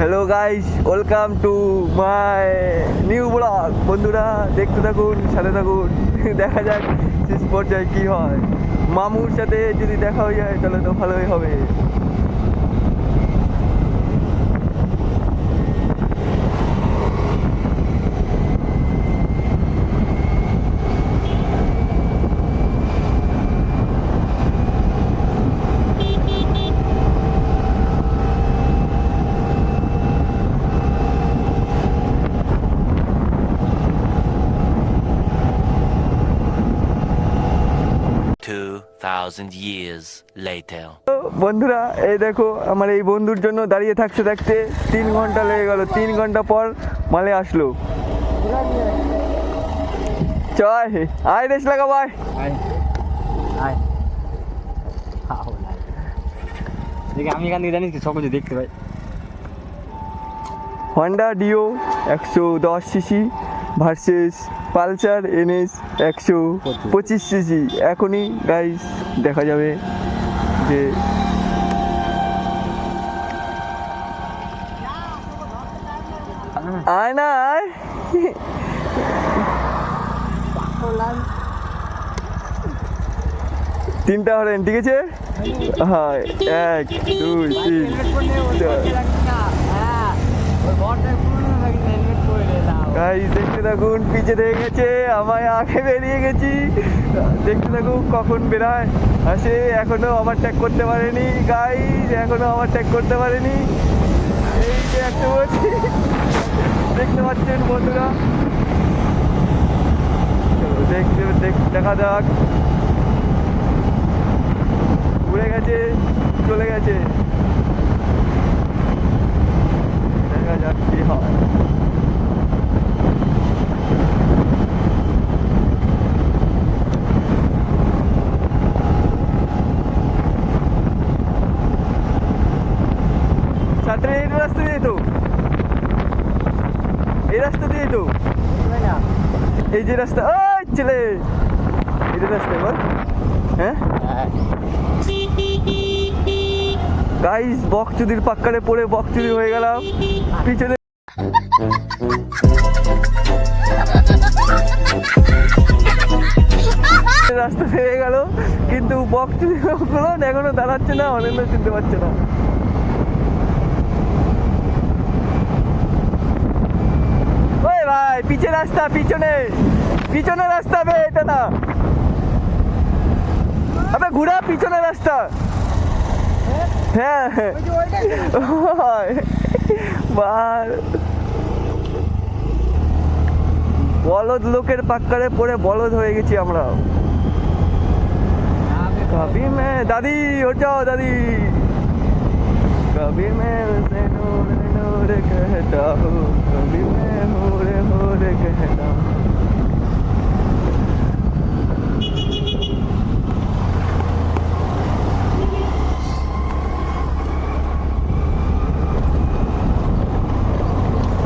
Hello guys, welcome to my new blog. বন্ধুরা দেখতে থাকুন, সাথে থাকুন, দেখা যাক শেষ পর্যায়ে কী হয়। মামুর সাথে যদি দেখা হয়ে যায় তাহলে তো ভালোই হবে। 2,000 years later. বন্ধুরা এই দেখো, আমার এই বন্ধুর জন্য দাঁড়িয়ে থাকতে থাকতে 3 ঘন্টা লেগে গেল। 3 ঘন্টা পর মালে আসলো। চয় আয় রেস লাগা ভাই। আমি এখান থেকে জানিস সব কিছু দেখতে পাই। Honda Dio 110 CC versus Pulsar NS 125 CC. এখনই গাইস দেখা যাবে যে আয় না আয়। তিনটা হলেন, ঠিক আছে? হ্যাঁ, 1 2 3 4। গাইস দেখতে থাকুন, পিছে থেকে গেছে, আমায় আগে বেরিয়ে গেছি। দেখতে থাকুন কখন বেরায় আসে। এখনো ওভারটেক করতে পারেনি গাইস, এখনো ওভারটেক করতে পারেনি। এই যে একটা বলছি, দেখতে পাচ্ছেন বন্ধুরা। দেখা যাক, উড়ে গেছে, চলে গেছে। দেখা যাক কি হয়। এই রাস্তা দিয়ে তো, এই রাস্তা দিয়ে তো, এই যে রাস্তা, ওই ছেলে এই যে রাস্তা বল। হ্যাঁ গাইস, বকচুদির পাক্কারে পড়ে বকচুদি হয়ে গেলাম। পিছনে রাস্তা হয়ে গেল, কিন্তু বকচুদি গুলো এখনো দাঁড়াচ্ছে না, অনেক চিনতে পারছে না। ওই ভাই, পিছে রাস্তা, পিছনে পিছনে রাস্তা বে, এটা না। আবে ঘুরা, পিছনে রাস্তা। হ্যাঁ বলদ লোকের পাক্কারে পড়ে বলদ হয়ে গেছি আমরা। কবি মে দাদি हो जाओ दादी, कभी मैं उसे नूर नूर कहता हूँ, कभी मैं नूर नूर कहता हूँ।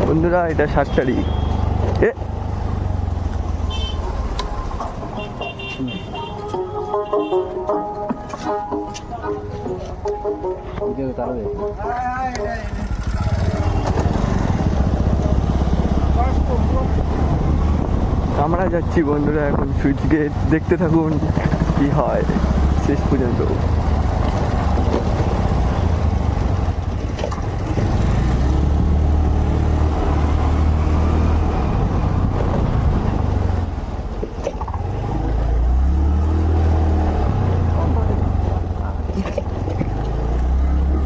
বন্ধুরা এটা 7 তারিখ। আমরা যাচ্ছি বন্ধুরা এখন সুইচ গেট। দেখতে থাকুন কি হয় শেষ পর্যন্ত।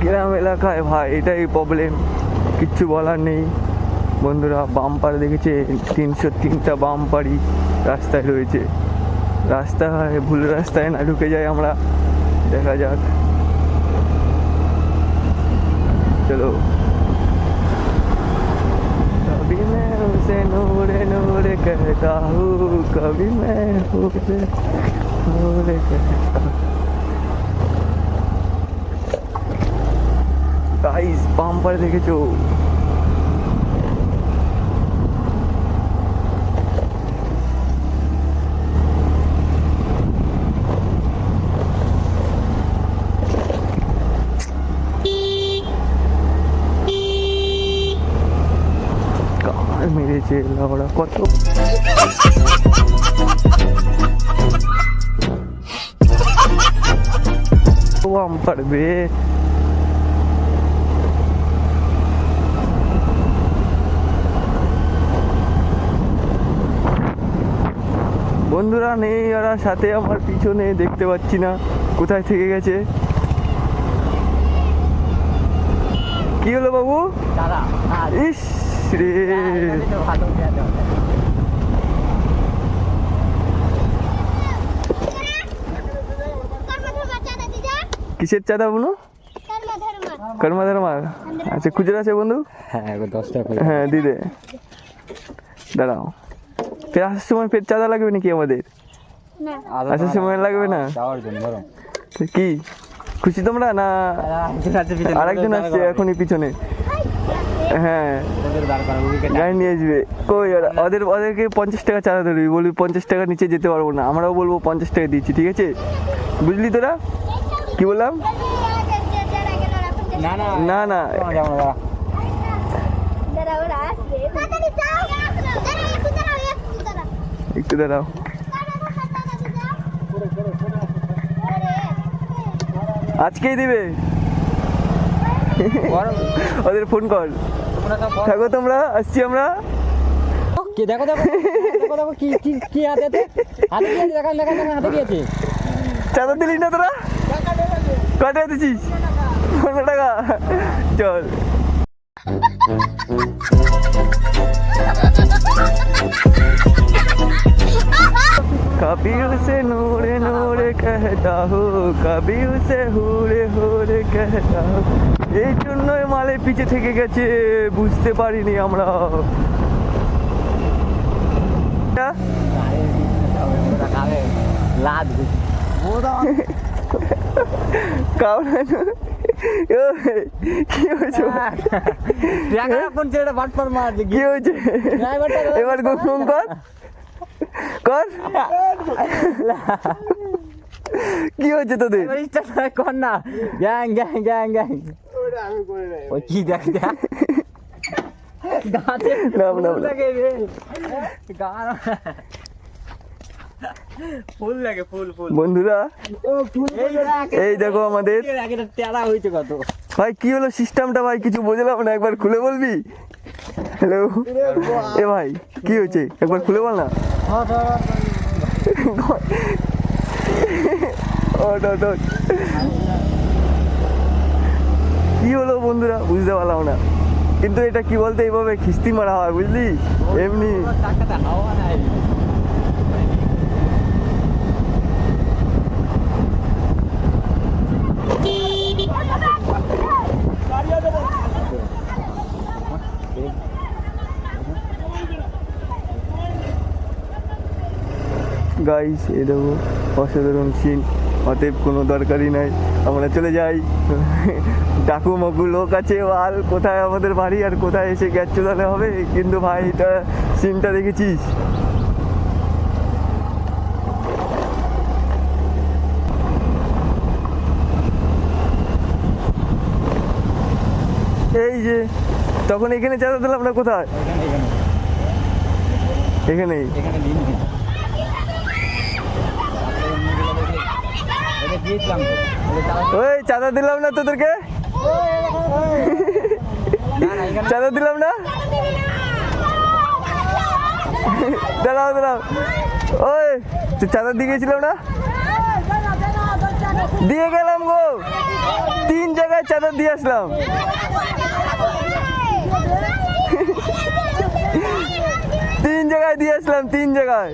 গ্রাম এলাকায় ভাই এটাই প্রবলেম, কিচ্ছু বলার নেই বন্ধুরা। বাম্পার দেখেছে, 303টা বাম্পারই রাস্তায় রয়েছে। রাস্তায় ভুল রাস্তায় না ঢুকে যাই আমরা। দেখা যাক, চলো। कभी मैं उसे नूर नूर कहता हूँ, कभी मैं उसे नूर कहता हूँ। গাইস বাম্পার দেখেছো? গেছে লাউড়া কত। আম পারবে বন্ধুরা নেই ওরা সাথে, আমার পিছনে দেখতে পাচ্ছি না কোথায় থেকে গেছে। কি হলো বাবু? দাদা ইস রে, ভালো কিসের চাঁদা বলু? কর্মা ধর্মা। আচ্ছা খুচরা আছে বন্ধু? হ্যাঁ 10 টাকা করে। হ্যাঁ দিদে দাঁড়াও, ফের আসার সময় ফের চাঁদা লাগবে নাকি আমাদের? আসার সময় লাগবে না? যাওয়ার জন্য বরং তো কি খুশি তোমরা না? আরেকজন আসছে এখনই পিছনে। হ্যাঁ গাড়ি নিয়ে আসবে। কই ওদেরকে 50 টাকা চাঁদা ধরবি, বলবি 50 টাকা নিচে যেতে পারবো না, আমরাও বলবো 50 টাকা দিচ্ছি, ঠিক আছে? বুঝলি তোরা? কি বললাম? না না না না যাবো না। একটু দাঁড়াও। আজকেই দিবে, ওদের ফোন কর। থাকো তোমরা, আসছি আমরা। কি দেখো দেখো দেখো দেখো কি কি কি হাতে আছে, হাতে কি আছে দেখান দেখান দেখান, হাতে কি আছে? চাঁদা দিলি না তোরা? কটায় দিছিস? 15 টাকা। চল कभी उसे नूरे नूरे कहता हो, कभी उसे হুড়ে হুড়ে कहता हो। এই জন্যই মালে পিছে থেকে গেছে, বুঝতে পারিনি আমরা। লাদ কি হয়েছে? কোন ছেলেটা বাটপার মারছে কি হয়েছে? এবার ঘুম কর কর। কি হয়েছে তোদের? কর না, গ্যাং গ্যাং গ্যাং গ্যাং। ওই কি দেখ দেখ নাম নাম ফুল লাগে ফুল ফুল। বন্ধুরা এই দেখো আমাদের তেরা হয়েছে কত। ভাই কি হলো সিস্টেমটা ভাই কিছু বুঝলাম না, একবার খুলে বলবি? হ্যালো এ ভাই কি হয়েছে একবার খুলে বল না। কি হলো বন্ধুরা বুঝতে পারলাম না, কিন্তু এটা কি বলতে এইভাবে খিস্তি মারা হয় বুঝলি, এমনি হাওয়া নাই। গাইস এই দেখো অসাধারণ সিন, অতএব কোনো দরকারই নাই, আমরা চলে যাই। ডাকু মাকু লোক আছে আর কোথায় আমাদের বাড়ি আর কোথায় এসে গ্যাস চলাতে হবে, কিন্তু ভাই এটা সিনটা দেখেছিস? এই যে তখন এখানে চাঁদা দিলাম না, কোথায়? এখানেই। ওই চাঁদা দিলাম না তোদেরকে, চাঁদা দিলাম না। দাঁড়াও দাঁড়াও, ওই চাঁদা দিয়ে গেছিলাম না, দিয়ে গেলাম গো, 3 জায়গায় চাঁদা দিয়ে আসলাম। 3 জায়গায় দিয়ে আসলাম, 3 জায়গায়।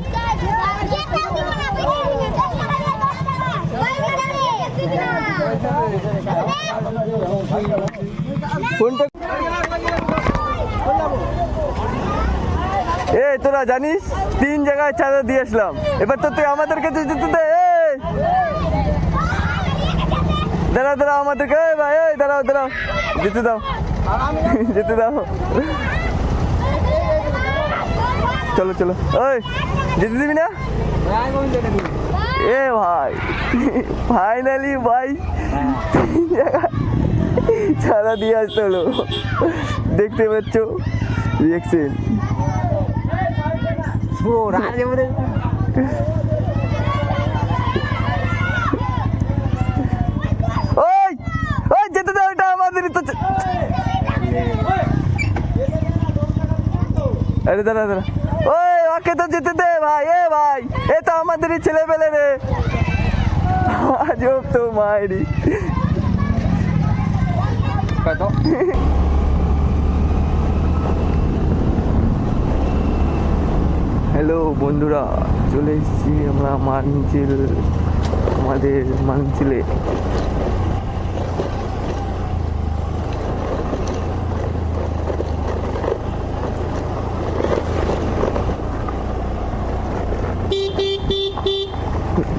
ফোনটা এ তোরা জানিস 3 জায়গায় চাঁদা দিয়ে আসলাম, এবার তো তুই আমাদেরকে তুই যেতে দে। দাঁড়াও দাঁড়াও আমাদেরকে, ভাই এই দাঁড়াও দাঁড়াও, যেতে দাও যেতে দাও। চলো চলো, ওই যেতে দিবি না? এ ভাই ফাইনালি ভাই 3 জায়গায় চাঁদা দিয়ে আসতে হলো, দেখতে পাচ্ছ রিয়েকশন। পুরো রাজে বলে ওই ওই যেতে দে, ওটা আমাদেরই তো আরে দাঁড়া দাঁড়া, ওই ওকে তো যেতে দে ভাই, এ ভাই এ তো আমাদেরই ছেলে পেলে রে, আজব তো মায়েরই। কত হ্যালো বন্ধুরা, চলে এসেছি আমরা মানচিল, আমাদের মানচিলে।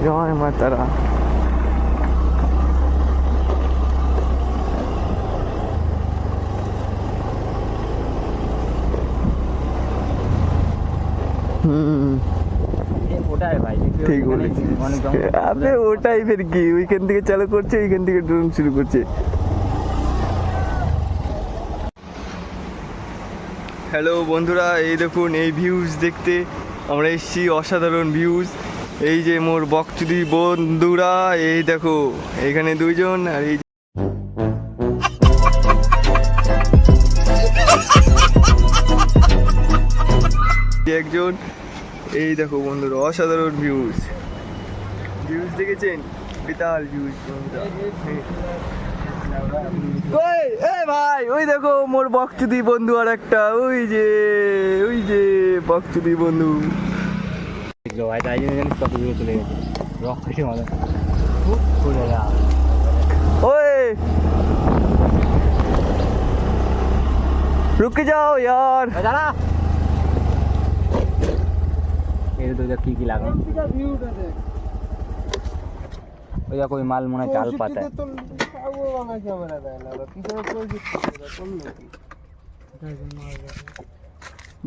জয় মা তারা। ওটাই ভাই ঠিক বলেছিস। আবে ওটাই ফের কি, ওইখান থেকে চালু করছে, ওইখান থেকে ড্রোন শুরু করছে। হ্যালো বন্ধুরা, এই দেখুন এই ভিউজ দেখতে আমরা এসেছি, অসাধারণ ভিউজ। এই যে মোর বকচুদি বন্ধুরা, এই দেখো এখানে দুইজন, আর এই যে একজন। এই দেখো বন্ধুরা, অসাধারণ ভিউজ। ভিউজ দেখেছেন? বিশাল ভিউজ বন্ধুরা। ওই এ ভাই, ওই দেখো মোর বকচুদি বন্ধু আর একটা, ওই যে বকচুদি বন্ধু। দেখলো ভাই, তাই জন্য জানিস কত দূরে চলে গেছে রকেটের মতো খুব ঘুরে যা। ओए रुक जाओ यार। দাঁড়া এই তো দেখ কি লাগানো, ওই দেখো ওই মাল মনে হয় চাল পাতায়।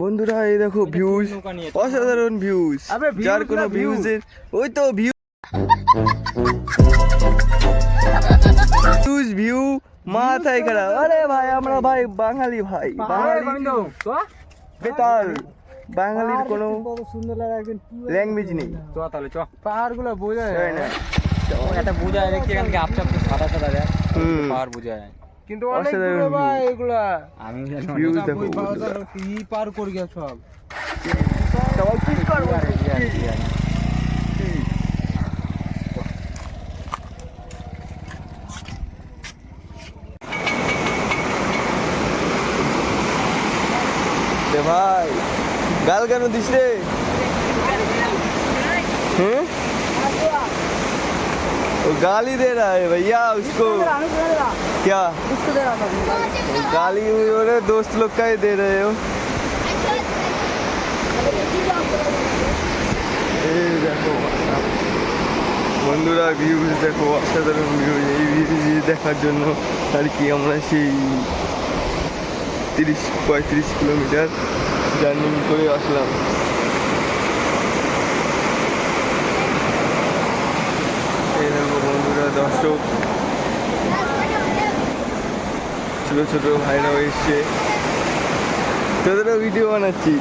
বন্ধুরা এই দেখো ভিউজ, অসাধারণ ভিউজ, যার কোনো ভিউজের ওই তো ভিউজ ভিউ মাথায় খারাপ। আরে ভাই আমরা ভাই বাঙালি, ভাই বাঙালি বেতাল, বাঙালির কোনো ল্যাঙ্গুয়েজ নেই। চ তাহলে চ, পাহাড় গুলো বোঝা তাই না? এটা বোঝা যায় দেখছি এখান থেকে আপচা আপচা সাদা সাদা যায়, পাহাড় বোঝা যায় কিন্তু অসাধারণ অনেক ভাই view। এগুলা আমি ভিউজ দেখো কি পার করে গেছ সব। সবাই কি করবো? भाई गाल क्या दिस रे? वो गाली दे रहा है भैया उसको। क्या गाली वाले दोस्त लोग का ही दे रहे हो? देखो বন্ধুরা ভিউজ দেখো, অসাধারণ ভিউজ। এই ভিউজ দেখার জন্য আর কি আমরা সেই 30-35 কিলোমিটার জার্নি করে আসলাম। এই দেখো বন্ধুরা, দর্শক ছোটো ছোটো ভাইরাও এসছে, তোদেরও ভিডিও বানাচ্ছি।